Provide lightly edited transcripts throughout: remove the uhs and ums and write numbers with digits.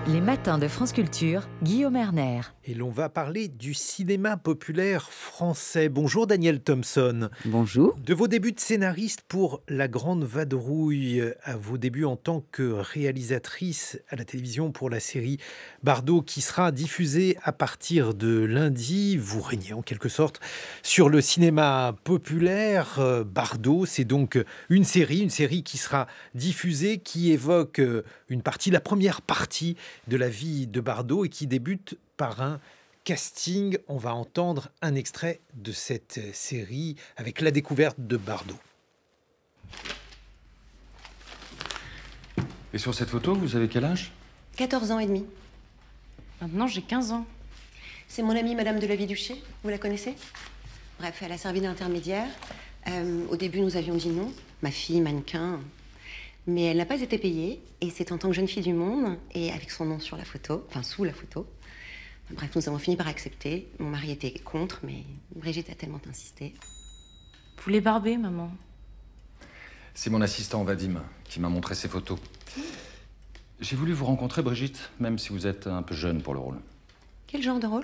Les matins de France Culture, Guillaume Erner. Et l'on va parler du cinéma populaire français. Bonjour Danielle Thompson. Bonjour. De vos débuts de scénariste pour La Grande Vadrouille à vos débuts en tant que réalisatrice à la télévision pour la série Bardot qui sera diffusée à partir de lundi, vous régnez en quelque sorte sur le cinéma populaire. Bardot, c'est donc une série qui sera diffusée, qui évoque la première partie de la vie de Bardot et qui débute par un casting. On va entendre un extrait de cette série avec la découverte de Bardot. Et sur cette photo, vous avez quel âge? 14 ans et demi. Maintenant, j'ai 15 ans. C'est mon amie Madame de la Vie-Duché, vous la connaissez? Bref, elle a servi d'intermédiaire. Au début, nous avions dit non, ma fille, mannequin. Mais elle n'a pas été payée, et c'est en tant que jeune fille du monde, et avec son nom sur la photo, enfin sous la photo. Bref, nous avons fini par accepter. Mon mari était contre, mais Brigitte a tellement insisté. Vous les barbez, maman? C'est mon assistant Vadim qui m'a montré ces photos. J'ai voulu vous rencontrer, Brigitte, même si vous êtes un peu jeune pour le rôle. Quel genre de rôle?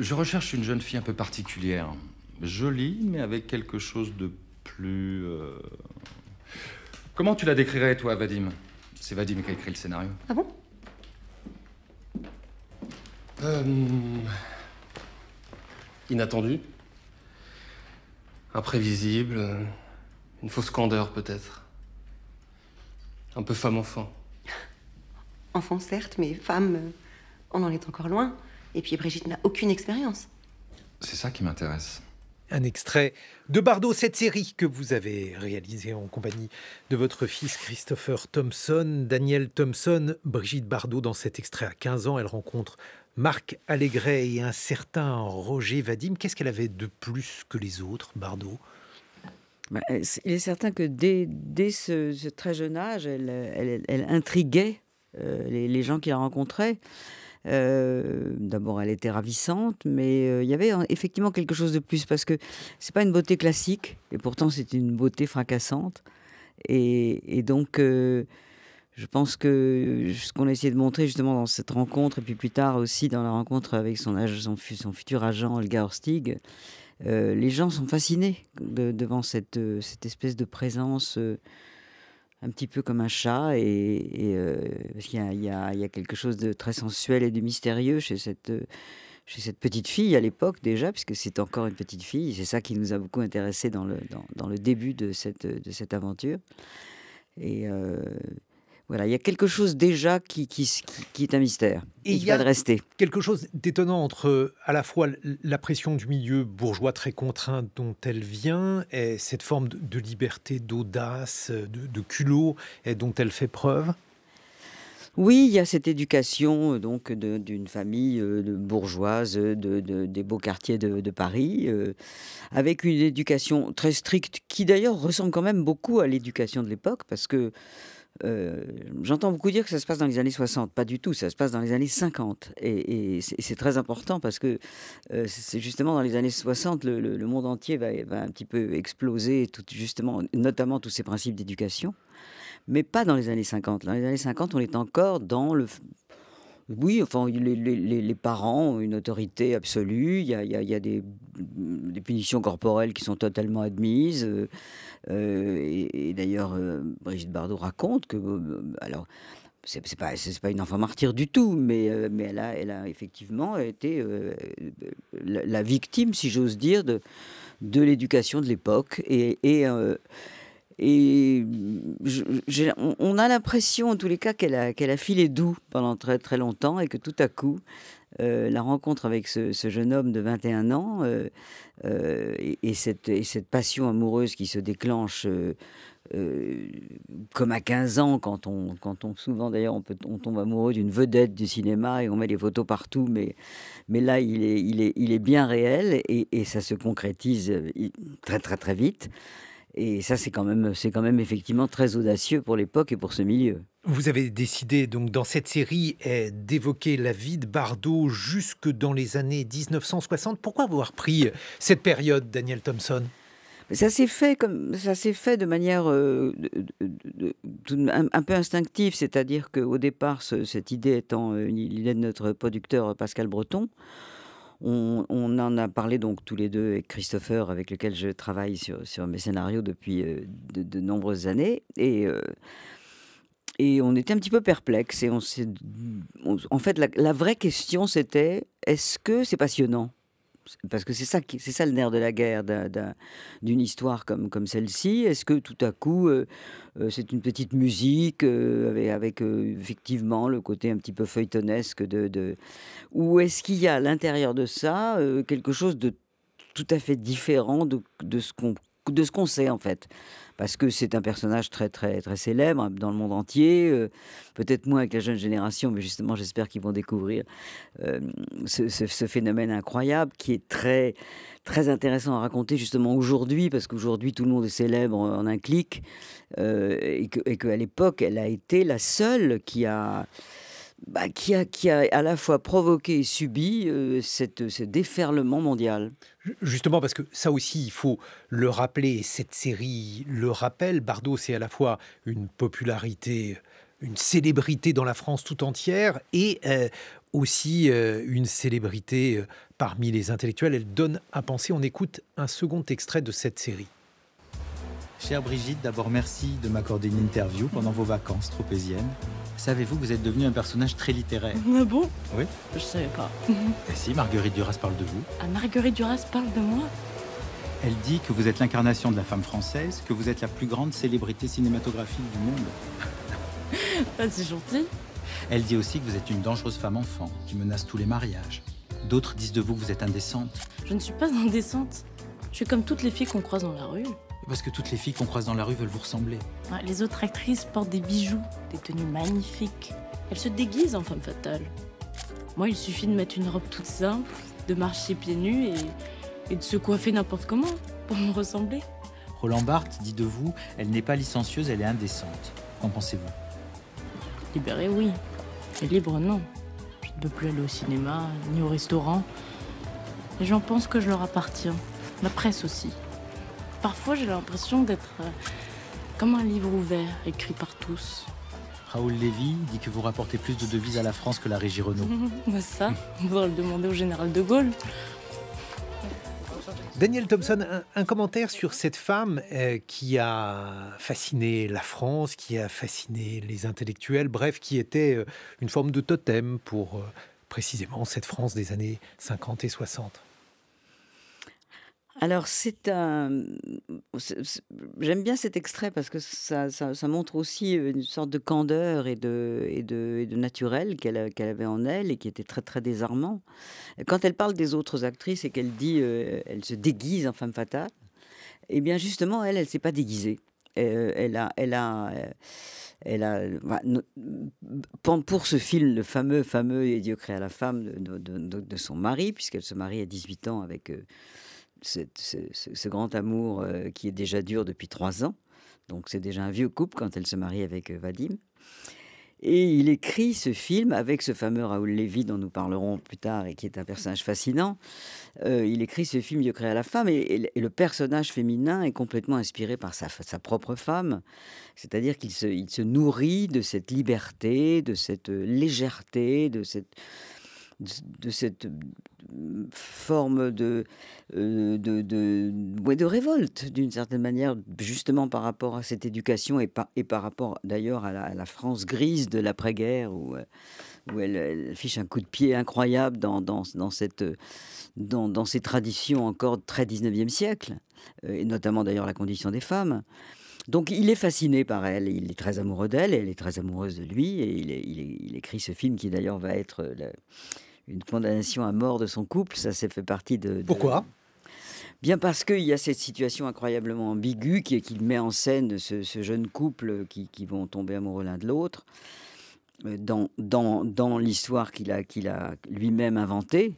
Je recherche une jeune fille un peu particulière. Jolie, mais avec quelque chose de plus... Comment tu la décrirais, toi, Vadim? C'est Vadim qui a écrit le scénario. Ah bon? Inattendu, imprévisible, une fausse candeur peut-être. Un peu femme-enfant. Enfant, certes, mais femme, on en est encore loin. Et puis Brigitte n'a aucune expérience. C'est ça qui m'intéresse. Un extrait de Bardot, cette série que vous avez réalisée en compagnie de votre fils Christopher Thompson. Danielle Thompson, Brigitte Bardot, dans cet extrait à 15 ans, elle rencontre Marc Allégret et un certain Roger Vadim. Qu'est-ce qu'elle avait de plus que les autres, Bardot? Il est certain que dès ce très jeune âge, elle intriguait les gens qui la rencontraient. D'abord, elle était ravissante, mais il y avait effectivement quelque chose de plus, parce que c'est pas une beauté classique, et pourtant c'est une beauté fracassante. Et donc, je pense que ce qu'on a essayé de montrer justement dans cette rencontre, et puis plus tard aussi dans la rencontre avec son futur agent, Olga Horstig, les gens sont fascinés devant cette espèce de présence un petit peu comme un chat, parce qu'il y a quelque chose de très sensuel et de mystérieux chez cette petite fille à l'époque déjà, puisque c'est encore une petite fille. C'est ça qui nous a beaucoup intéressés dans le début de cette aventure. Et voilà, il y a quelque chose déjà qui est un mystère et qui va de rester. Quelque chose d'étonnant entre à la fois la pression du milieu bourgeois très contraint dont elle vient et cette forme de liberté, d'audace, de culot dont elle fait preuve. Oui, il y a cette éducation donc d'une famille bourgeoise des beaux quartiers de Paris, avec une éducation très stricte qui d'ailleurs ressemble quand même beaucoup à l'éducation de l'époque, parce que j'entends beaucoup dire que ça se passe dans les années 60. Pas du tout, ça se passe dans les années 50. Et c'est très important, parce que c'est justement dans les années 60, le monde entier va un petit peu exploser, justement, notamment tous ces principes d'éducation. Mais pas dans les années 50. Dans les années 50, on est encore dans le... Oui, enfin, les parents ont une autorité absolue. Il y a des punitions corporelles qui sont totalement admises. Et d'ailleurs, Brigitte Bardot raconte que... alors, c'est pas une enfant martyre du tout, mais elle a effectivement été la victime, si j'ose dire, de l'éducation de l'époque. On a l'impression, en tous les cas, qu'elle a filé doux pendant très très longtemps, et que tout à coup, la rencontre avec ce jeune homme de 21 ans et cette passion amoureuse qui se déclenche comme à 15 ans, quand on souvent d'ailleurs on tombe amoureux d'une vedette du cinéma et on met les photos partout, mais là il est bien réel, et ça se concrétise très très très vite. Et ça, c'est quand même effectivement très audacieux pour l'époque et pour ce milieu. Vous avez décidé donc dans cette série d'évoquer la vie de Bardot jusque dans les années 1960. Pourquoi avoir pris cette période, Danielle Thompson? Ça s'est fait de manière un peu instinctive, c'est-à-dire qu'au départ, cette idée étant une idée de notre producteur Pascal Breton, on en a parlé donc tous les deux avec Christopher, avec lequel je travaille sur mes scénarios depuis de nombreuses années, et on était un petit peu perplexes. Et en fait, la vraie question, c'était est-ce que c'est passionnant? Parce que c'est ça le nerf de la guerre d'une histoire comme celle-ci. Est-ce que tout à coup, c'est une petite musique avec effectivement le côté un petit peu feuilletonesque ou est-ce qu'il y a à l'intérieur de ça quelque chose de tout à fait différent de ce qu'on sait en fait? Parce que c'est un personnage très, très, très célèbre dans le monde entier, peut-être moins avec la jeune génération, mais justement, j'espère qu'ils vont découvrir ce phénomène incroyable qui est très, très intéressant à raconter justement aujourd'hui, parce qu'aujourd'hui, tout le monde est célèbre en un clic, et qu'à l'époque, elle a été la seule qui a à la fois provoqué et subi ce déferlement mondial. Justement, parce que ça aussi, il faut le rappeler, et cette série le rappelle, Bardot, c'est à la fois une popularité, une célébrité dans la France tout entière, et aussi une célébrité parmi les intellectuels. Elle donne à penser. On écoute un second extrait de cette série. Chère Brigitte, d'abord merci de m'accorder une interview pendant vos vacances tropéziennes. Savez-vous que vous êtes devenu un personnage très littéraire? Ah bon? Oui. Je savais pas. Et si, Marguerite Duras parle de vous. Ah, Marguerite Duras parle de moi? Elle dit que vous êtes l'incarnation de la femme française, que vous êtes la plus grande célébrité cinématographique du monde. Ah, c'est gentil. Elle dit aussi que vous êtes une dangereuse femme enfant, qui menace tous les mariages. D'autres disent de vous que vous êtes indécente. Je ne suis pas indécente. Je suis comme toutes les filles qu'on croise dans la rue. Parce que toutes les filles qu'on croise dans la rue veulent vous ressembler. Ouais, les autres actrices portent des bijoux, des tenues magnifiques. Elles se déguisent en femme fatale. Moi, il suffit de mettre une robe toute simple, de marcher pieds nus et de se coiffer n'importe comment pour me ressembler. Roland Barthes dit de vous, elle n'est pas licencieuse, elle est indécente. Qu'en pensez-vous? Libérée, oui. Mais libre, non. Je ne peux plus aller au cinéma, ni au restaurant. Les gens pensent que je leur appartiens. La presse aussi. Parfois, j'ai l'impression d'être comme un livre ouvert, écrit par tous. Raoul Lévy dit que vous rapportez plus de devises à la France que la Régie Renault. Bah ça, on devrait le demander au général de Gaulle. Daniel Thompson, un commentaire sur cette femme qui a fasciné la France, qui a fasciné les intellectuels, bref, qui était une forme de totem pour précisément cette France des années 50 et 60. Alors, j'aime bien cet extrait parce que ça montre aussi une sorte de candeur et de naturel qu'elle avait en elle et qui était très, très désarmant. Quand elle parle des autres actrices et qu'elle dit elle se déguise en femme fatale, eh bien, justement, elle s'est pas déguisée. Pour ce film, le fameux Et Dieu créa la femme de son mari, puisqu'elle se marie à 18 ans avec ce grand amour qui est déjà dur depuis 3 ans. Donc c'est déjà un vieux couple quand elle se marie avec Vadim. Et il écrit ce film avec ce fameux Raoul Lévy dont nous parlerons plus tard et qui est un personnage fascinant. Il écrit ce film Dieu créa la femme et le personnage féminin est complètement inspiré par sa propre femme. C'est-à-dire qu'il se nourrit de cette liberté, de cette légèreté, de cette forme de révolte, d'une certaine manière, justement par rapport à cette éducation et par rapport d'ailleurs à la France grise de l'après-guerre, où elle fiche un coup de pied incroyable dans ces traditions encore très 19e siècle, et notamment d'ailleurs la condition des femmes. Donc il est fasciné par elle, il est très amoureux d'elle, et elle est très amoureuse de lui, et il écrit ce film qui d'ailleurs va être une condamnation à mort de son couple. Ça fait partie de... Pourquoi ? Bien parce qu'il y a cette situation incroyablement ambiguë qu'il met en scène ce jeune couple qui vont tomber amoureux l'un de l'autre dans l'histoire qu'il a lui-même inventée.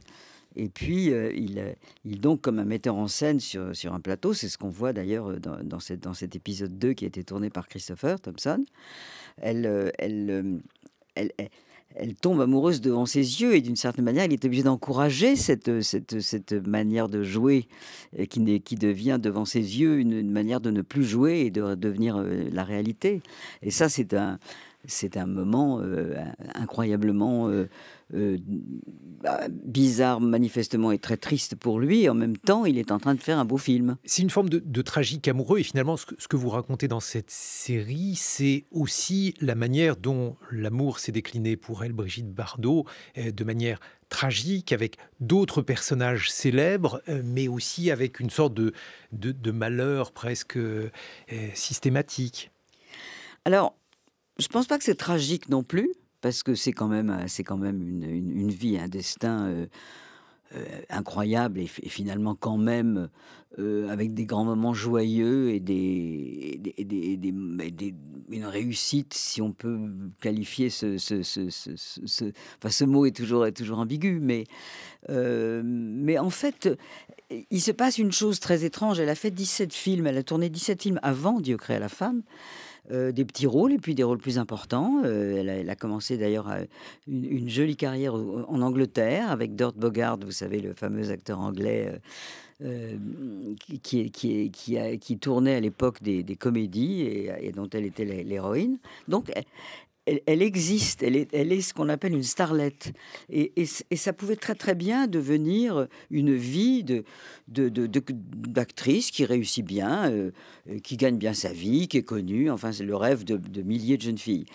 Et puis, il donc, comme un metteur en scène sur un plateau, c'est ce qu'on voit d'ailleurs dans cet épisode 2 qui a été tourné par Christopher Thompson, elle elle tombe amoureuse devant ses yeux et d'une certaine manière, il est obligé d'encourager cette manière de jouer qui devient devant ses yeux une manière de ne plus jouer et de devenir la réalité. Et ça, c'est un moment incroyablement bizarre, manifestement, et très triste pour lui. Et en même temps, il est en train de faire un beau film. C'est une forme de tragique amoureux. Et finalement, ce que vous racontez dans cette série, c'est aussi la manière dont l'amour s'est décliné pour elle, Brigitte Bardot, de manière tragique, avec d'autres personnages célèbres, mais aussi avec une sorte de malheur presque systématique. Alors, je ne pense pas que c'est tragique non plus, parce que c'est quand même une vie, un destin incroyable et finalement quand même avec des grands moments joyeux et une réussite, si on peut qualifier enfin, ce mot est toujours ambigu, mais en fait, il se passe une chose très étrange. Elle a fait 17 films, elle a tourné 17 films avant Dieu créa la femme. Des petits rôles et puis des rôles plus importants. Elle a commencé d'ailleurs une jolie carrière en Angleterre avec Dirk Bogarde, vous savez, le fameux acteur anglais qui tournait à l'époque des comédies et dont elle était l'héroïne. Donc, elle existe, elle est ce qu'on appelle une starlette. Et ça pouvait très très bien devenir une vie d'actrice qui réussit bien, qui gagne bien sa vie, qui est connue. Enfin, c'est le rêve de milliers de jeunes filles.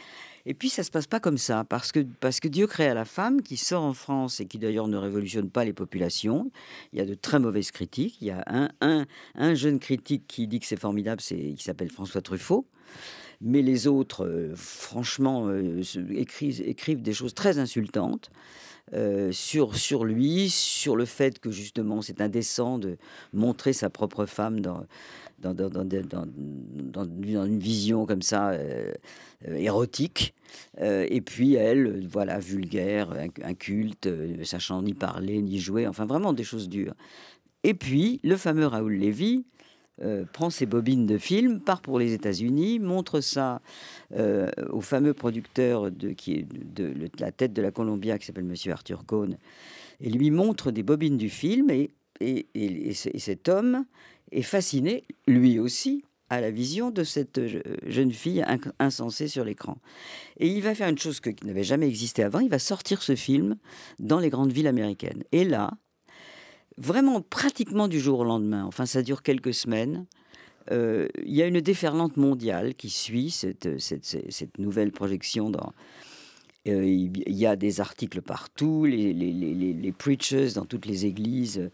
Et puis, ça ne se passe pas comme ça, parce que Dieu créa la femme, qui sort en France et qui d'ailleurs ne révolutionne pas les populations. Il y a de très mauvaises critiques. Il y a un jeune critique qui dit que c'est formidable, qui s'appelle François Truffaut. Mais les autres, franchement, écrivent des choses très insultantes sur lui, sur le fait que justement c'est indécent de montrer sa propre femme dans une vision comme ça érotique. Et puis elle, voilà, vulgaire, inculte, sachant ni parler ni jouer, enfin vraiment des choses dures. Et puis le fameux Raoul Lévy prend ses bobines de film, part pour les États-Unis, montre ça au fameux producteur qui est de la tête de la Columbia, qui s'appelle Monsieur Arthur Cohn, et lui montre des bobines du film, et cet homme est fasciné, lui aussi, à la vision de cette jeune fille insensée sur l'écran. Et il va faire une chose qui n'avait jamais existé avant, il va sortir ce film dans les grandes villes américaines. Et là, vraiment pratiquement du jour au lendemain, enfin ça dure quelques semaines, il y a une déferlante mondiale qui suit cette nouvelle projection. Il y a des articles partout, les preachers dans toutes les églises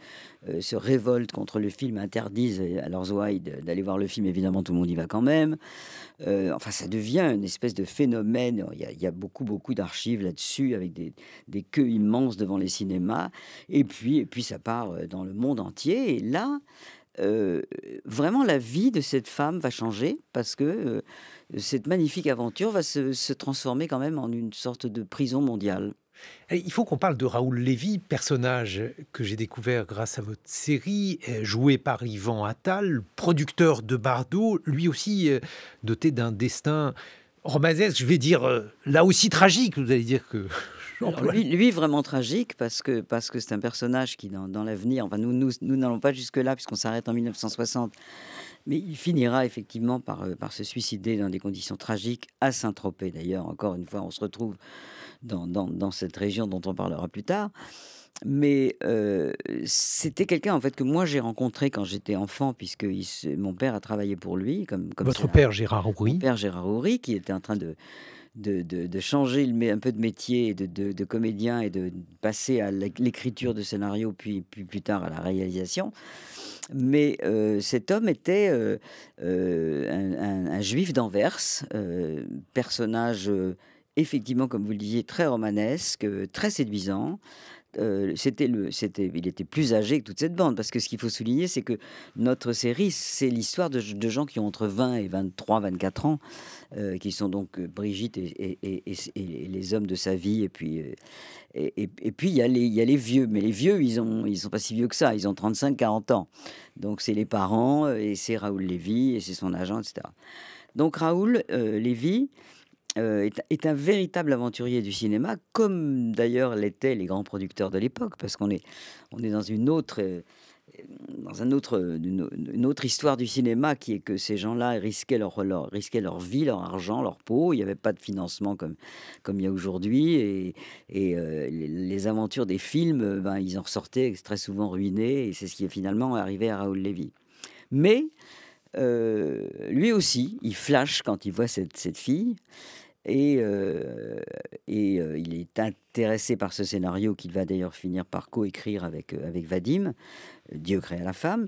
se révoltent contre le film, interdisent à leurs ouailles d'aller voir le film, évidemment tout le monde y va quand même. Enfin ça devient une espèce de phénomène, il y a beaucoup d'archives là-dessus, avec des queues immenses devant les cinémas, et puis ça part dans le monde entier, et là, vraiment la vie de cette femme va changer, parce que cette magnifique aventure va se transformer quand même en une sorte de prison mondiale. Il faut qu'on parle de Raoul Lévy, personnage que j'ai découvert grâce à votre série, joué par Yvan Attal, producteur de Bardot, lui aussi doté d'un destin romanesque, je vais dire là aussi tragique. Vous allez dire que... Alors, lui vraiment tragique, parce que c'est un personnage qui dans l'avenir, enfin nous n'allons pas jusque-là puisqu'on s'arrête en 1960, mais il finira effectivement par se suicider dans des conditions tragiques à Saint-Tropez. D'ailleurs, encore une fois, on se retrouve dans cette région dont on parlera plus tard. Mais c'était quelqu'un en fait que moi j'ai rencontré quand j'étais enfant, puisque mon père a travaillé pour lui. Comme Votre père Gérard Houry. Mon père Gérard Houry, qui était en train de changer un peu de métier, de comédien, et de passer à l'écriture de scénario, puis plus tard à la réalisation. Mais cet homme était un juif d'Anvers, personnage effectivement, comme vous le disiez, très romanesque, très séduisant. Il était plus âgé que toute cette bande, parce que ce qu'il faut souligner, c'est que notre série, c'est l'histoire de gens qui ont entre 20 et 23, 24 ans, qui sont donc Brigitte et les hommes de sa vie, et puis il y a les vieux, mais les vieux, ils sont pas si vieux que ça, ils ont 35, 40 ans. Donc c'est les parents, et c'est Raoul Lévy, et c'est son agent, etc. Donc Raoul Lévy est un véritable aventurier du cinéma, comme d'ailleurs l'étaient les grands producteurs de l'époque, parce qu'on est dans une autre histoire du cinéma, qui est que ces gens-là risquaient risquaient leur vie, leur argent, leur peau. Il n'y avait pas de financement comme il y a aujourd'hui, et les aventures des films, ils en ressortaient très souvent ruinés, et c'est ce qui est finalement arrivé à Raoul Lévy. Mais lui aussi, il flash quand il voit cette fille. Et il est intéressé par ce scénario qu'il va d'ailleurs finir par coécrire avec Vadim, Dieu créa la femme.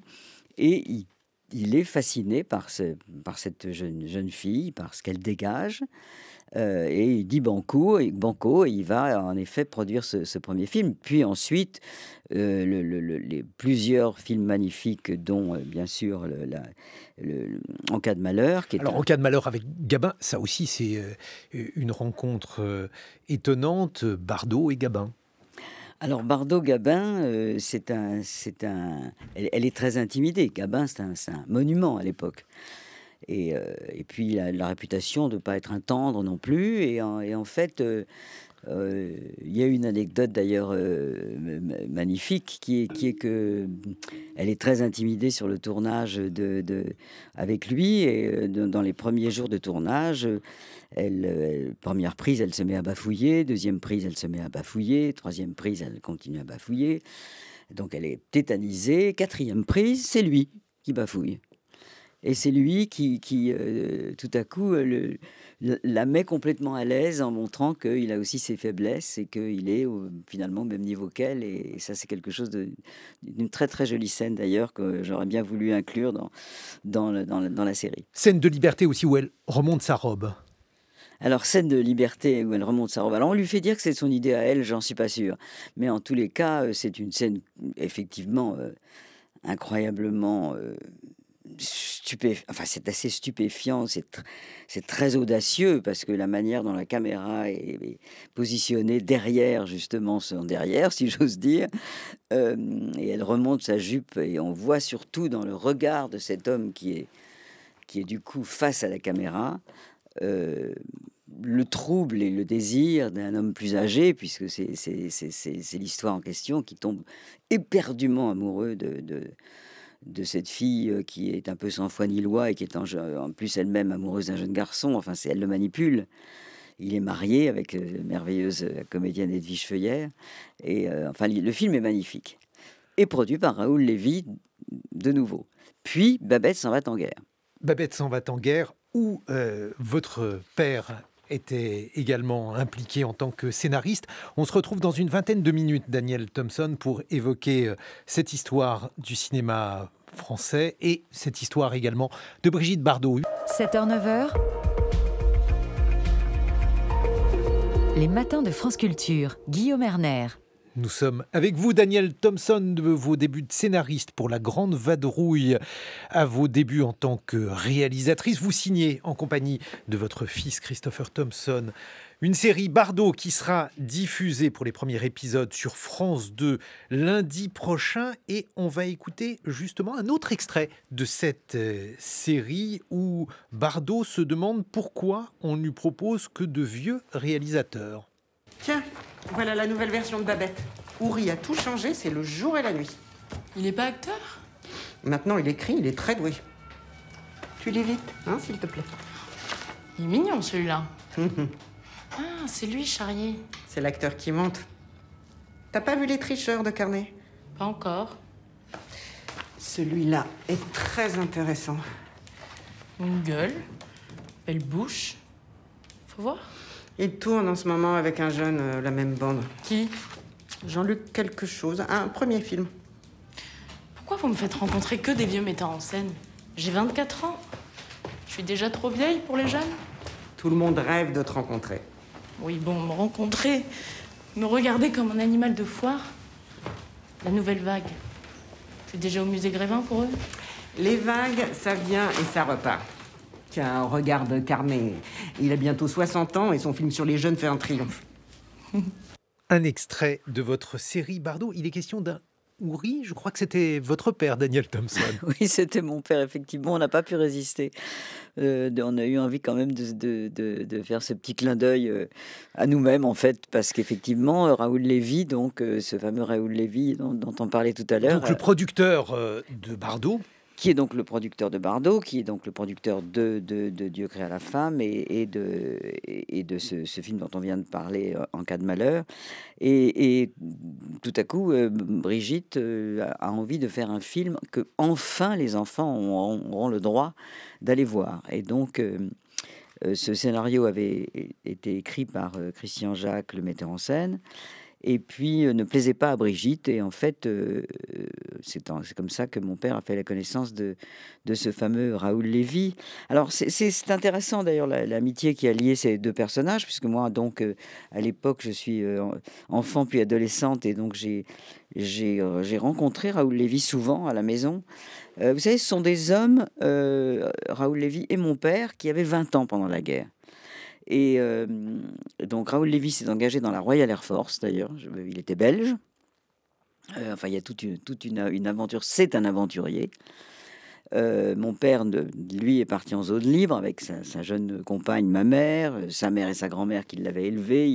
Et il est fasciné par cette jeune fille, par ce qu'elle dégage. Et il dit banco, et il va en effet produire ce premier film. Puis ensuite, les plusieurs films magnifiques, dont bien sûr En cas de malheur. Alors, En cas de malheur avec Gabin, ça aussi c'est une rencontre étonnante, Bardot et Gabin. Alors Bardot-Gabin, elle est très intimidée. Gabin, c'est un monument à l'époque. Et puis il a la réputation de ne pas être un tendre non plus. Et en fait, il y a une anecdote d'ailleurs magnifique qui est que elle est très intimidée sur le tournage avec lui. Et dans les premiers jours de tournage, première prise, elle se met à bafouiller. Deuxième prise, elle se met à bafouiller. Troisième prise, elle continue à bafouiller. Donc elle est tétanisée. Quatrième prise, c'est lui qui bafouille. Et c'est lui qui tout à coup, la met complètement à l'aise en montrant qu'il a aussi ses faiblesses et qu'il est finalement au même niveau qu'elle. Et ça, c'est quelque chose d'une très très jolie scène d'ailleurs que j'aurais bien voulu inclure dans la série. Scène de liberté aussi où elle remonte sa robe. Alors, scène de liberté où elle remonte sa robe. Alors, on lui fait dire que c'est son idée à elle, j'en suis pas sûr. Mais en tous les cas, c'est une scène effectivement incroyablement... c'est assez stupéfiant, c'est très audacieux parce que la manière dont la caméra est positionnée derrière, justement son derrière, si j'ose dire, et elle remonte sa jupe et on voit surtout dans le regard de cet homme qui est du coup face à la caméra, le trouble et le désir d'un homme plus âgé, puisque c'est l'histoire en question, qui tombe éperdument amoureux de cette fille qui est un peu sans foi ni loi et qui est en plus elle-même amoureuse d'un jeune garçon. Enfin, elle le manipule. Il est marié avec la merveilleuse comédienne Edwige Feuillère. Et le film est magnifique. Et produit par Raoul Lévy de nouveau. Puis, Babette s'en va en guerre. Babette s'en va en guerre, où votre père était également impliqué en tant que scénariste. On se retrouve dans une vingtaine de minutes, Daniel Thompson, pour évoquer cette histoire du cinéma français et cette histoire également de Brigitte Bardot. 7h-9h, les matins de France Culture, Guillaume Erner. Nous sommes avec vous, Daniel Thompson, de vos débuts de scénariste pour La Grande Vadrouille à vos débuts en tant que réalisatrice. Vous signez en compagnie de votre fils Christopher Thompson une série Bardot qui sera diffusée pour les premiers épisodes sur France 2 lundi prochain. Et on va écouter justement un autre extrait de cette série où Bardot se demande pourquoi on ne lui propose que de vieux réalisateurs. Tiens, voilà la nouvelle version de Babette. Ouri a tout changé, c'est le jour et la nuit. Il n'est pas acteur? Maintenant, il écrit, il est très doué. Tu lis vite, hein, s'il te plaît. Il est mignon, celui-là. Ah, c'est lui, Charrier. C'est l'acteur qui monte. T'as pas vu Les Tricheurs de Carnet? Pas encore. Celui-là est très intéressant. Une gueule, belle bouche. Faut voir. Il tourne en ce moment avec un jeune, la même bande. Qui? Jean-Luc quelque chose, un premier film. Pourquoi vous me faites rencontrer que des vieux metteurs en scène? J'ai 24 ans. Je suis déjà trop vieille pour les jeunes. Tout le monde rêve de te rencontrer. Oui, bon, me rencontrer, me regarder comme un animal de foire. La nouvelle vague. Je suis déjà au musée Grévin pour eux. Les vagues, ça vient et ça repart. Tiens, regarde Carnet. Il a bientôt 60 ans et son film sur les jeunes fait un triomphe. Un extrait de votre série Bardot. Il est question d'un Houry, je crois que c'était votre père, Daniel Thompson. Oui, c'était mon père, effectivement. On n'a pas pu résister. On a eu envie quand même de faire ce petit clin d'œil à nous-mêmes, en fait, parce qu'effectivement, Raoul Lévy, donc ce fameux Raoul Lévy dont on parlait tout à l'heure. Donc le producteur de Bardot. Qui est donc le producteur de Bardot, qui est donc le producteur de Dieu créa la femme et de ce film dont on vient de parler, En cas de malheur. Et tout à coup, Brigitte a envie de faire un film que enfin les enfants auront le droit d'aller voir. Et donc, ce scénario avait été écrit par Christian Jacques, le metteur en scène. Et puis ne plaisait pas à Brigitte. Et en fait, c'est comme ça que mon père a fait la connaissance de ce fameux Raoul Lévy. Alors, c'est intéressant d'ailleurs l'amitié qui a lié ces deux personnages, puisque moi, donc, à l'époque, je suis enfant puis adolescente, et donc j'ai rencontré Raoul Lévy souvent à la maison. Vous savez, ce sont des hommes, Raoul Lévy et mon père, qui avaient 20 ans pendant la guerre. Et donc Raoul Lévy s'est engagé dans la Royal Air Force, d'ailleurs. Il était belge. Enfin, il y a toute une aventure. C'est un aventurier. Mon père, lui, est parti en zone libre avec sa jeune compagne, ma mère, sa mère et sa grand-mère qui l'avaient élevé.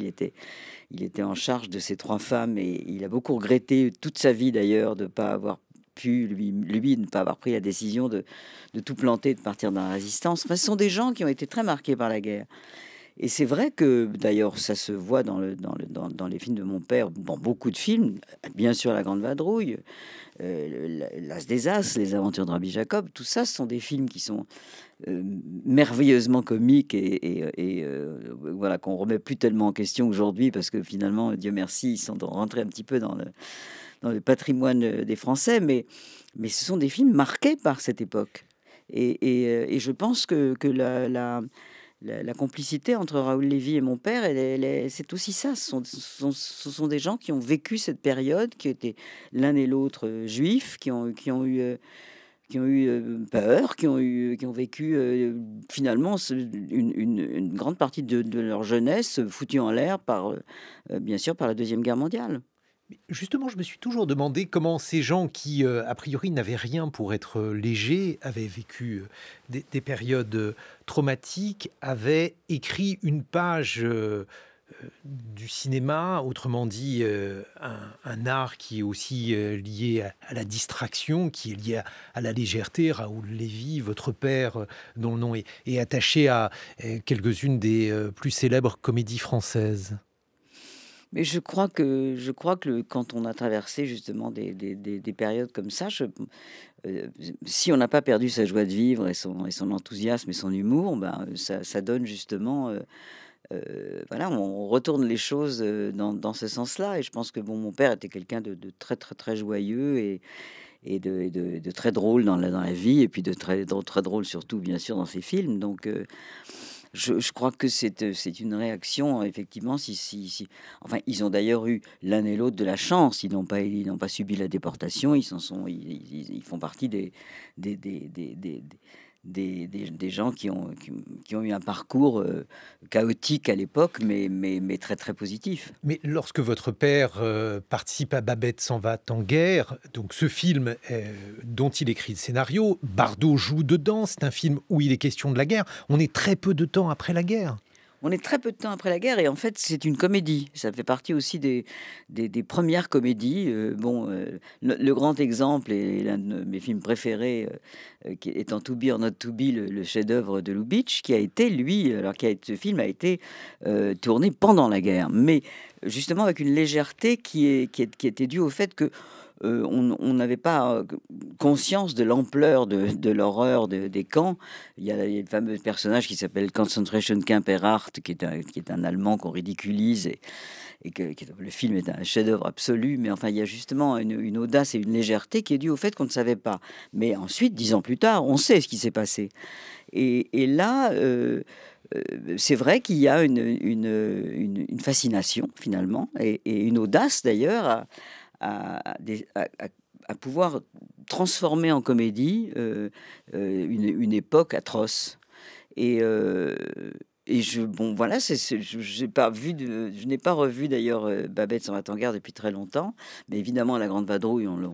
Il était en charge de ces 3 femmes et il a beaucoup regretté toute sa vie, d'ailleurs, de ne pas avoir pu, lui, ne pas avoir pris la décision de tout planter, de partir dans la résistance. Enfin, ce sont des gens qui ont été très marqués par la guerre. Et c'est vrai que, d'ailleurs, ça se voit dans les films de mon père, dans beaucoup de films, bien sûr La Grande Vadrouille, L'As des As, Les Aventures de Rabbi Jacob, tout ça, ce sont des films qui sont merveilleusement comiques et voilà, qu'on remet plus tellement en question aujourd'hui, parce que finalement, Dieu merci, ils sont rentrés un petit peu dans le patrimoine des Français, mais ce sont des films marqués par cette époque. Et je pense que la complicité entre Raoul Lévy et mon père, c'est aussi ça. Ce sont des gens qui ont vécu cette période, qui étaient l'un et l'autre juifs, qui ont eu peur, qui ont vécu finalement une grande partie de leur jeunesse foutue en l'air bien sûr, par la Deuxième Guerre mondiale. Justement, je me suis toujours demandé comment ces gens qui, a priori, n'avaient rien pour être légers, avaient vécu des périodes traumatiques, avaient écrit une page du cinéma, autrement dit un art qui est aussi lié à la distraction, qui est lié à la légèreté. Raoul Lévy, votre père, dont le nom est attaché à quelques-unes des plus célèbres comédies françaises. Mais je crois que quand on a traversé justement des périodes comme ça, si on n'a pas perdu sa joie de vivre et son enthousiasme et son humour, ça donne justement, voilà, on retourne les choses dans ce sens-là. Et je pense que mon père était quelqu'un de très très très joyeux et de très drôle dans la vie, et puis de très drôle surtout, bien sûr, dans ses films. Donc je crois que c'est une réaction, effectivement. Enfin, ils ont d'ailleurs eu l'un et l'autre de la chance. Ils n'ont pas subi la déportation. Ils font partie des gens qui ont eu un parcours chaotique à l'époque, mais très très positif. Mais lorsque votre père participe à Babette s'en va en guerre, donc ce film dont il écrit le scénario, Bardot joue dedans, c'est un film où il est question de la guerre. On est très peu de temps après la guerre. On est très peu de temps après la guerre, et en fait c'est une comédie. Ça fait partie aussi des premières comédies. Le grand exemple, et l'un de mes films préférés, qui est en To Be or Not To Be, le chef-d'œuvre de Lubitsch, ce film a été tourné pendant la guerre, mais justement avec une légèreté qui était due au fait que on n'avait pas conscience de l'ampleur de l'horreur des camps. Il y a le fameux personnage qui s'appelle Concentration Camp Erhardt, qui est un Allemand qu'on ridiculise, le film est un chef-d'œuvre absolu. Mais enfin, il y a justement une audace et une légèreté qui est due au fait qu'on ne savait pas. Mais ensuite, 10 ans plus tard, on sait ce qui s'est passé. Et là, c'est vrai qu'il y a une fascination, finalement, et une audace, d'ailleurs, à pouvoir transformer en comédie une époque atroce. Et bon, voilà, je n'ai pas revu d'ailleurs Babette s'en va en guerre depuis très longtemps, mais évidemment, La Grande Vadrouille, on le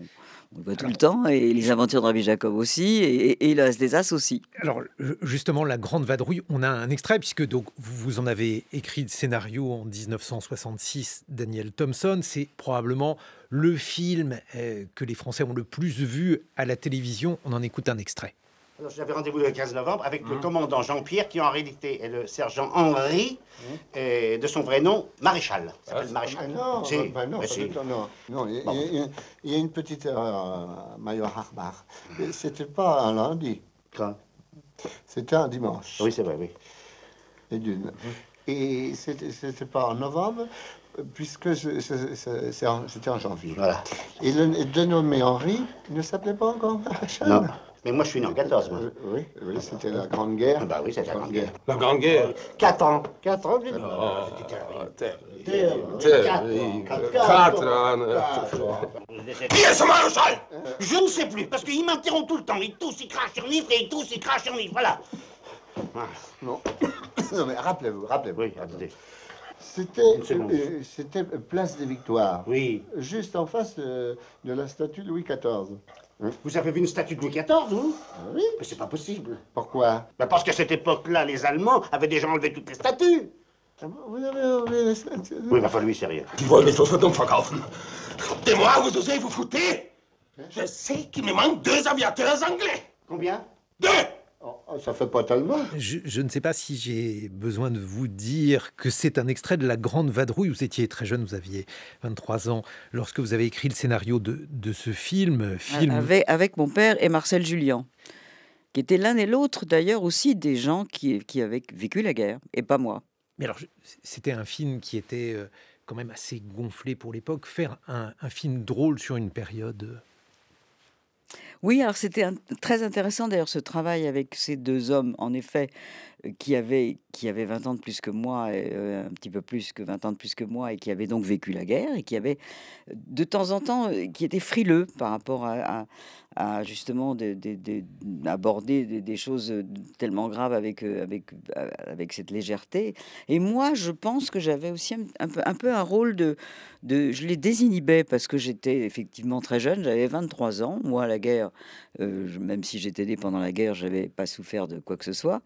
voit tout le temps, et Les Aventures de Rabbi Jacob aussi, et L'As des As aussi. Alors, justement, La Grande Vadrouille, on a un extrait, puisque donc, vous en avez écrit le scénario en 1966, Daniel Thompson. C'est probablement le film que les Français ont le plus vu à la télévision. On en écoute un extrait. Alors, j'avais rendez-vous le 15 novembre avec le commandant Jean-Pierre, qui en réalité est le sergent Henri, et de son vrai nom, Maréchal. Il s'appelle Maréchal. Non, Si. Non, il y a une petite erreur, Major Harbach. C'était pas un lundi. Quand? C'était un dimanche. Oui, c'est vrai, oui. Et d'une. Et c'était pas en novembre, puisque c'était en janvier. Voilà. Et le dénommé Henri ne s'appelait pas encore Maréchal. Non. Mais moi, je suis né en 14, moi. Oui, c'était la Grande Guerre. Ah bah oui, c'est la Grande Guerre. La Grande Guerre. 4 ans. 4 ans, Qui est ce Maréchal? Je ne sais plus, parce qu'il m'interrompt tout le temps. Il tousse, il crache sur Nifre, et il tousse, il crache sur Nifre. Voilà. Non. Non, mais rappelez-vous. Oui, attendez. C'était place des Victoires. Oui. Juste en face de la statue de Louis XIV. Vous avez vu une statue de Louis XIV, vous? Oui. Mais c'est pas possible. Pourquoi? Bah parce qu'à cette époque-là, les Allemands avaient déjà enlevé toutes les statues. Ah bon, vous avez enlevé les statues? Oui, bah lui, c'est rien. Die wollen mich für dumm verkaufen. De moi, vous osez vous foutez? Je sais qu'il me manque 2 aviateurs anglais. Combien? 2! Ça fait pas tellement. Je ne sais pas si j'ai besoin de vous dire que c'est un extrait de La Grande Vadrouille. Vous étiez très jeune, vous aviez 23 ans lorsque vous avez écrit le scénario de ce film. Avec mon père et Marcel Julien, qui étaient l'un et l'autre d'ailleurs aussi des gens qui avaient vécu la guerre, et pas moi. Mais alors, c'était un film qui était quand même assez gonflé pour l'époque. Faire un film drôle sur une période... Oui, alors c'était très intéressant d'ailleurs ce travail avec ces deux hommes, en effet, qui avaient 20 ans de plus que moi, un petit peu plus que 20 ans de plus que moi, et qui avaient donc vécu la guerre, et qui avaient de temps en temps, qui étaient frileux par rapport à justement aborder des choses tellement graves avec cette légèreté. Et moi, je pense que j'avais aussi un peu un rôle je les désinhibais parce que j'étais effectivement très jeune, j'avais 23 ans. Moi, la guerre, même si j'étais né pendant la guerre, j'avais pas souffert de quoi que ce soit.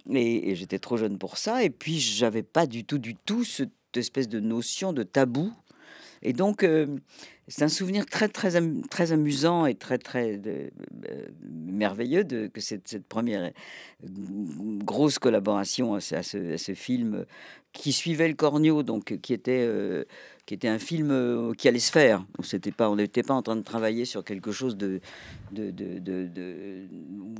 Et j'étais trop jeune pour ça. Et puis, j'avais pas du tout cette espèce de notion de tabou. Et donc, c'est un souvenir très amusant et très merveilleux que cette première grosse collaboration à ce film qui suivait le Cornio, donc qui était un film qui allait se faire. On n'était pas en train de travailler sur quelque chose où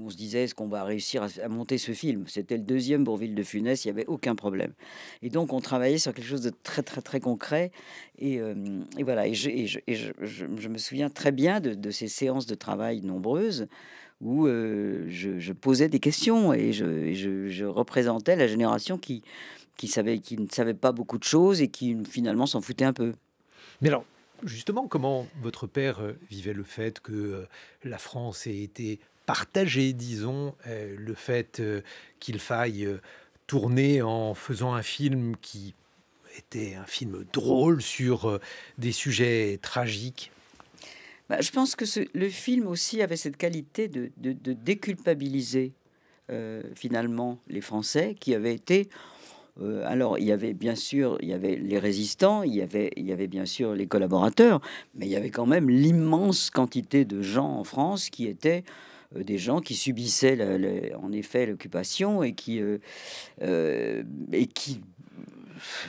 on se disait est-ce qu'on va réussir à monter ce film. C'était le deuxième Bourvil de Funès, il n'y avait aucun problème. Et donc on travaillait sur quelque chose de très concret. Et voilà. Et je me souviens très bien de ces séances de travail nombreuses où je posais des questions et je représentais la génération qui ne savait pas beaucoup de choses et qui finalement s'en foutait un peu. Mais alors, justement, comment votre père vivait le fait que la France ait été partagée, disons, le fait qu'il faille tourner en faisant un film qui était un film drôle sur des sujets tragiques? Je pense que le film aussi avait cette qualité de déculpabiliser finalement les Français qui avaient été... alors, il y avait les résistants, il y avait bien sûr les collaborateurs, mais il y avait quand même l'immense quantité de gens en France qui étaient des gens qui subissaient en effet l'occupation et qui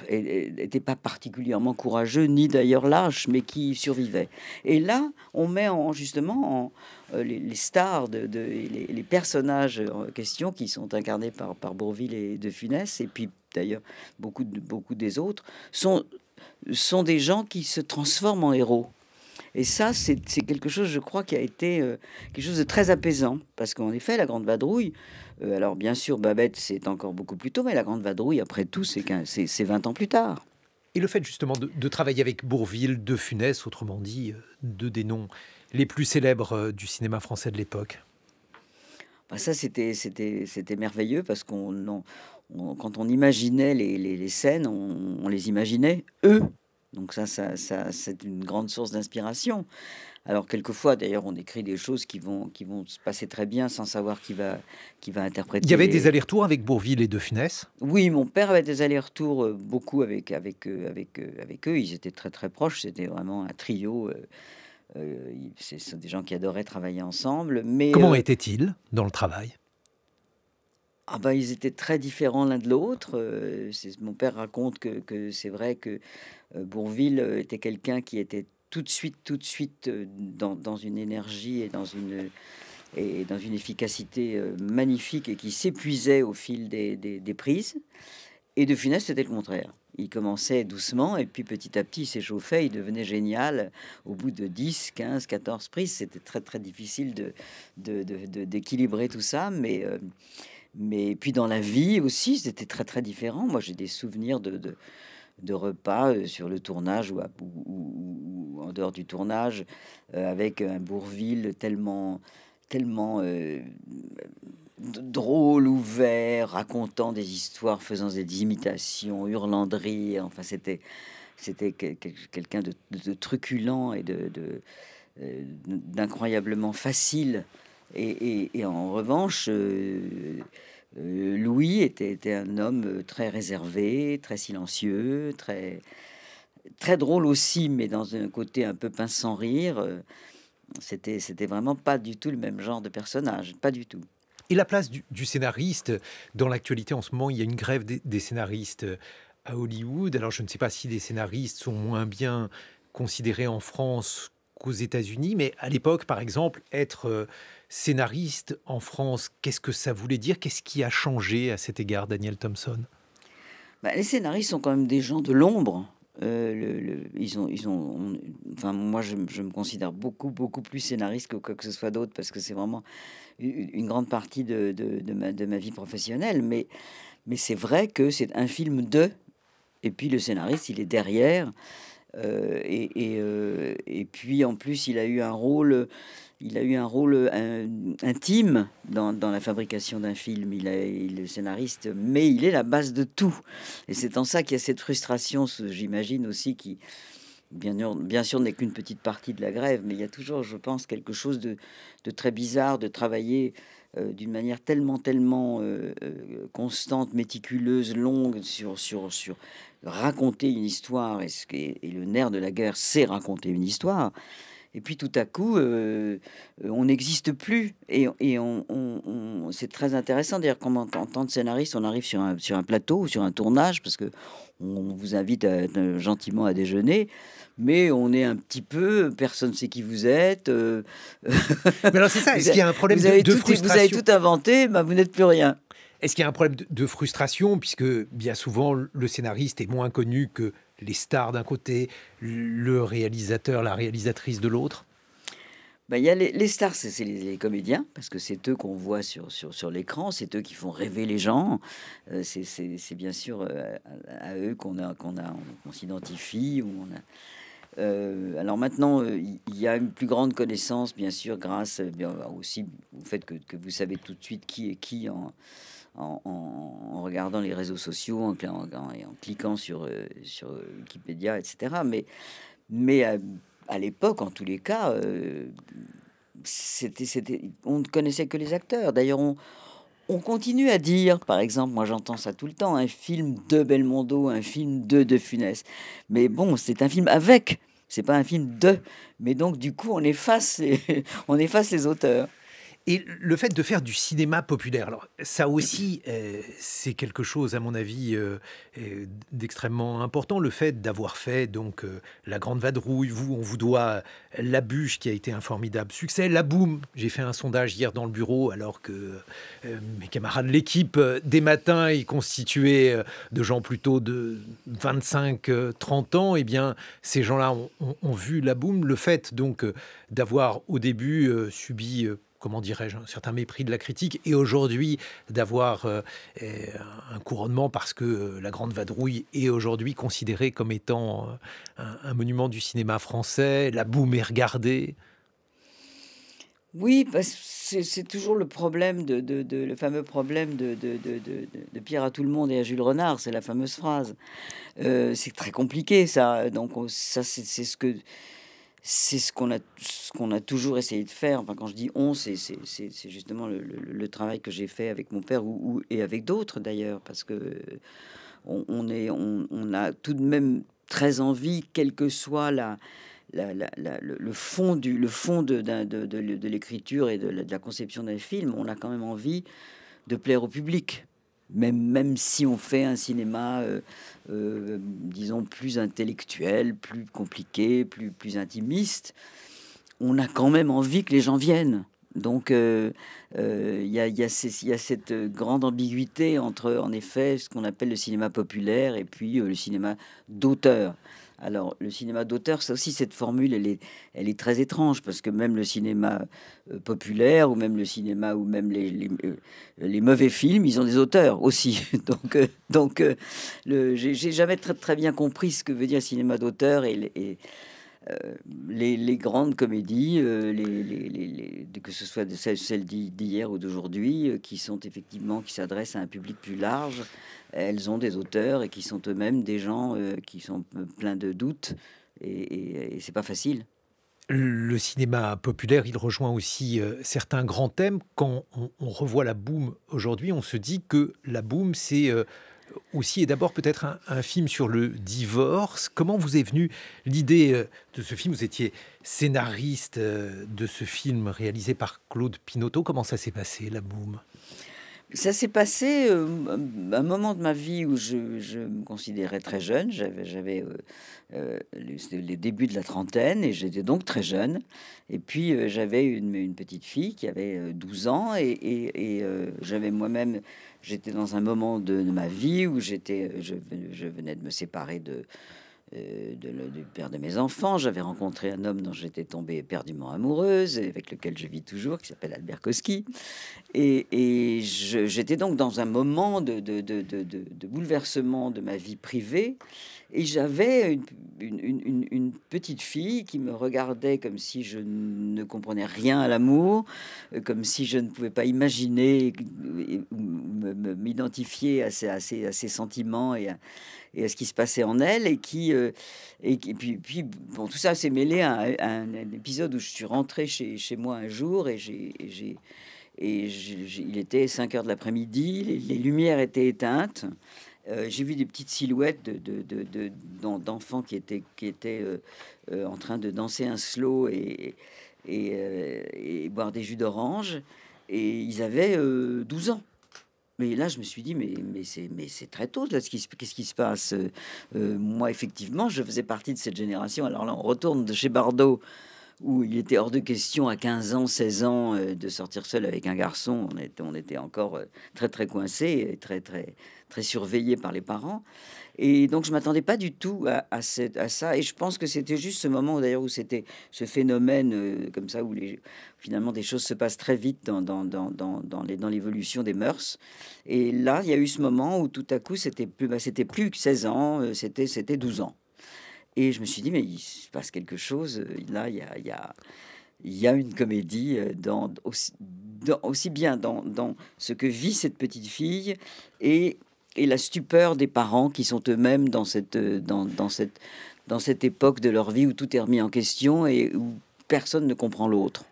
n'étaient pas particulièrement courageux, ni d'ailleurs lâches, mais qui survivaient. Et là, on met justement les stars, les personnages en question qui sont incarnés par Bourvil et de Funès, et puis d'ailleurs beaucoup des autres, sont des gens qui se transforment en héros. Et ça, c'est quelque chose, je crois, qui a été quelque chose de très apaisant. Parce qu'en effet, La Grande Vadrouille, alors bien sûr, Babette, c'est encore beaucoup plus tôt, mais La Grande Vadrouille, après tout, c'est 20 ans plus tard. Et le fait justement de travailler avec Bourvil, de Funès, autrement dit, deux des noms les plus célèbres du cinéma français de l'époque. Ça, c'était merveilleux parce qu'on quand on imaginait les scènes, on les imaginait eux. Donc ça c'est une grande source d'inspiration. Alors quelquefois, d'ailleurs, on écrit des choses qui vont se passer très bien sans savoir qui va interpréter. Il y avait des allers-retours avec Bourvil et De Funès? Oui, mon père avait des allers-retours beaucoup avec eux. Ils étaient très très proches. C'était vraiment un trio. Ce sont des gens qui adoraient travailler ensemble. Mais comment étaient-ils dans le travail? Ils étaient très différents l'un de l'autre. Mon père raconte que c'est vrai que Bourvil était quelqu'un qui était tout de suite dans une énergie et dans une efficacité magnifique et qui s'épuisait au fil des prises. Et De Funès, c'était le contraire. Il commençait doucement et puis petit à petit, il s'échauffait, il devenait génial. Au bout de 10, 15, 14 prises, c'était très, très difficile d'équilibrer tout ça. Mais puis dans la vie aussi, c'était très, très différent. Moi, j'ai des souvenirs de repas sur le tournage ou en dehors du tournage avec un Bourvil tellement drôle, ouvert, racontant des histoires, faisant des imitations, hurlant de rire. Enfin, c'était quelqu'un de truculent et d'incroyablement facile. Et en revanche, Louis était un homme très réservé, très silencieux, très drôle aussi, mais dans un côté un peu pince sans rire. C'était vraiment pas du tout le même genre de personnage, pas du tout. Et la place du scénariste dans l'actualité en ce moment, il y a une grève des scénaristes à Hollywood. Alors je ne sais pas si les scénaristes sont moins bien considérés en France qu'aux États-Unis, mais à l'époque, par exemple, être scénariste en France, qu'est-ce que ça voulait dire? Qu'est-ce qui a changé à cet égard, Daniel Thompson? Les scénaristes sont quand même des gens de l'ombre. Enfin, moi, je me considère beaucoup plus scénariste que quoi que ce soit d'autre parce que c'est vraiment une grande partie de ma vie professionnelle. Mais c'est vrai que c'est un film et puis le scénariste, il est derrière. Et puis en plus, il a eu un rôle intime dans la fabrication d'un film. Il est le scénariste, mais il est la base de tout. Et c'est en ça qu'il y a cette frustration, j'imagine aussi, qui bien sûr n'est qu'une petite partie de la grève, mais il y a toujours, je pense, quelque chose de très bizarre de travailler d'une manière tellement constante, méticuleuse, longue sur raconter une histoire. Et le nerf de la guerre, c'est raconter une histoire. Et puis tout à coup, on n'existe plus. Et c'est très intéressant. D'ailleurs, quand en tant que scénariste, on arrive sur un plateau, sur un tournage, parce que on vous invite gentiment à déjeuner, mais on est un petit peu, personne ne sait qui vous êtes. Mais alors c'est ça, est-ce qu'il y a un problème de frustration? Vous avez tout inventé, vous n'êtes plus rien. Est-ce qu'il y a un problème de frustration, puisque bien souvent le scénariste est moins connu que les stars d'un côté, le réalisateur, la réalisatrice de l'autre? Il y a les stars, c'est les comédiens, parce que c'est eux qu'on voit sur l'écran, c'est eux qui font rêver les gens. C'est bien sûr à eux qu'on s'identifie. Alors maintenant, il y a une plus grande connaissance, bien sûr, grâce aussi au fait que vous savez tout de suite qui est qui en regardant les réseaux sociaux, en cliquant sur Wikipédia, etc. Mais à l'époque, en tous les cas, on ne connaissait que les acteurs. D'ailleurs, on continue à dire, par exemple, moi j'entends ça tout le temps, un film de Belmondo, un film de Funès. Mais bon, c'est un film avec, c'est pas un film de. Mais donc, du coup, on efface les auteurs. Et le fait de faire du cinéma populaire, alors ça aussi, c'est quelque chose, à mon avis, d'extrêmement important. Le fait d'avoir fait donc La Grande Vadrouille, on vous doit La Bûche, qui a été un formidable succès. La Boum, j'ai fait un sondage hier dans le bureau, alors que mes camarades de l'équipe, des matins, est constituée de gens plutôt de 25-30 ans. Eh bien, ces gens-là ont vu La Boum. Le fait donc d'avoir au début subi... comment dirais-je, un certain mépris de la critique, et aujourd'hui d'avoir un couronnement parce que La Grande Vadrouille est aujourd'hui considérée comme étant un monument du cinéma français. La Boum est regardée. Oui, parce que c'est toujours le problème le fameux problème de Pierre à tout le monde et à Jules Renard, c'est la fameuse phrase. C'est très compliqué ça, donc ça c'est ce qu'on a toujours essayé de faire. Enfin, quand je dis on, c'est justement le travail que j'ai fait avec mon père et avec d'autres d'ailleurs, parce que on a tout de même très envie, quelle que soit le fond de l'écriture et de la conception d'un film, on a quand même envie de plaire au public. Même si on fait un cinéma, disons, plus intellectuel, plus compliqué, plus intimiste, on a quand même envie que les gens viennent. Donc, il y a cette grande ambiguïté entre, en effet, ce qu'on appelle le cinéma populaire et puis le cinéma d'auteur. Alors, le cinéma d'auteur, ça aussi, cette formule, elle est très étrange, parce que même le cinéma populaire, ou même le cinéma, ou même les mauvais films, ils ont des auteurs aussi. Donc, j'ai jamais très bien compris ce que veut dire cinéma d'auteur et les grandes comédies, que ce soit celles d'hier ou d'aujourd'hui, qui sont effectivement, qui s'adressent à un public plus large, elles ont des auteurs et qui sont eux-mêmes des gens qui sont pleins de doutes et c'est pas facile. Le cinéma populaire, il rejoint aussi certains grands thèmes. Quand on revoit La Boum aujourd'hui, on se dit que La Boum, c'est aussi et d'abord peut-être un film sur le divorce. Comment vous est venue l'idée de ce film? Vous étiez scénariste de ce film réalisé par Claude Pinoteau. Comment ça s'est passé, La Boum? Ça s'est passé un moment de ma vie où je me considérais très jeune. J'avais les débuts de la trentaine et j'étais donc très jeune. Et puis j'avais une petite fille qui avait 12 ans et j'avais moi-même, j'étais dans un moment de ma vie où je venais de me séparer du père de mes enfants. J'avais rencontré un homme dont j'étais tombée éperdument amoureuse, avec lequel je vis toujours, qui s'appelle Albert Koski. Et j'étais donc dans un moment de bouleversement de ma vie privée. Et j'avais une petite fille qui me regardait comme si je ne comprenais rien à l'amour, comme si je ne pouvais pas imaginer m'identifier à ses sentiments et à ce qui se passait en elle, et puis bon, tout ça s'est mêlé à un épisode où je suis rentré chez moi un jour et il était 5 heures de l'après-midi, les lumières étaient éteintes. J'ai vu des petites silhouettes d'enfants qui étaient en train de danser un slow et boire des jus d'orange, et ils avaient 12 ans. Mais là, je me suis dit, mais c'est très tôt, là, qu'est-ce qui se passe? Moi, effectivement, je faisais partie de cette génération. Alors là, on retourne de chez Bardot, où il était hors de question à 15 ans, 16 ans de sortir seul avec un garçon. On était encore très, très coincés, très, très, très surveillés par les parents. Et donc, je m'attendais pas du tout à ça. Et je pense que c'était juste ce moment, d'ailleurs, où c'était ce phénomène comme ça, où finalement des choses se passent très vite dans l'évolution des mœurs. Et là, il y a eu ce moment où tout à coup, c'était plus que 16 ans, c'était 12 ans. Et je me suis dit, mais il se passe quelque chose. Là, il y a une comédie aussi bien dans ce que vit cette petite fille et la stupeur des parents qui sont eux-mêmes dans cette époque de leur vie où tout est remis en question et où personne ne comprend l'autre.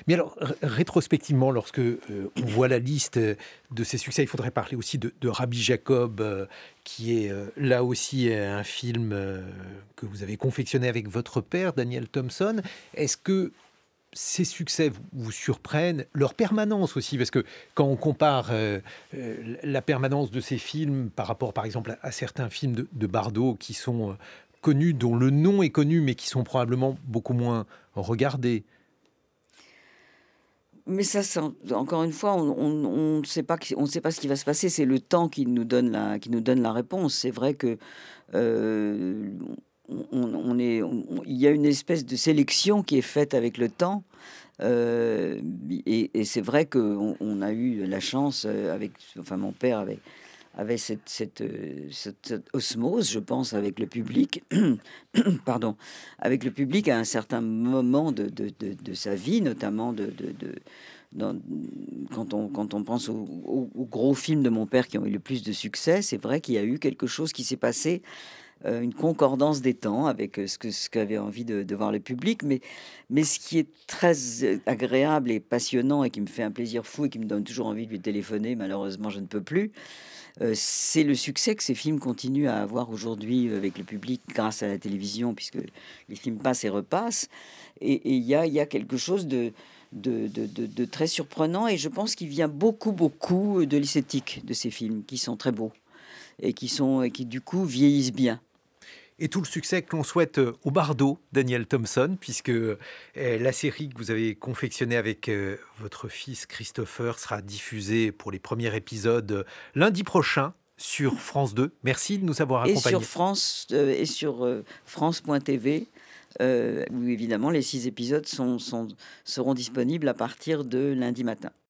Mais alors, rétrospectivement, lorsque on voit la liste de ses succès, il faudrait parler aussi de Rabbi Jacob, qui est là aussi un film que vous avez confectionné avec votre père, Daniel Thompson. Est-ce que ces succès vous surprennent, leur permanence aussi? Parce que quand on compare la permanence de ces films par rapport, par exemple, à certains films de Bardot qui sont connus, dont le nom est connu, mais qui sont probablement beaucoup moins regardés. Mais ça, encore une fois, on ne sait pas ce qui va se passer. C'est le temps qui nous donne la réponse. C'est vrai que il y a une espèce de sélection qui est faite avec le temps. Et c'est vrai qu'on a eu la chance, mon père avait cette osmose, je pense, avec le public, pardon, avec le public à un certain moment de sa vie, notamment quand on pense aux gros films de mon père qui ont eu le plus de succès. C'est vrai qu'il y a eu quelque chose qui s'est passé, une concordance des temps avec ce qu'avait envie de voir le public. Mais ce qui est très agréable et passionnant et qui me fait un plaisir fou et qui me donne toujours envie de lui téléphoner, malheureusement je ne peux plus, c'est le succès que ces films continuent à avoir aujourd'hui avec le public grâce à la télévision, puisque les films passent et repassent. Et il y a quelque chose de très surprenant, et je pense qu'il vient beaucoup de l'esthétique de ces films qui sont très beaux et qui du coup vieillissent bien. Et tout le succès que l'on souhaite au Bardo, Daniel Thompson, puisque la série que vous avez confectionnée avec votre fils Christopher sera diffusée pour les premiers épisodes lundi prochain sur France 2. Merci de nous avoir accompagnés. Et sur France.tv, où évidemment les 6 épisodes seront disponibles à partir de lundi matin.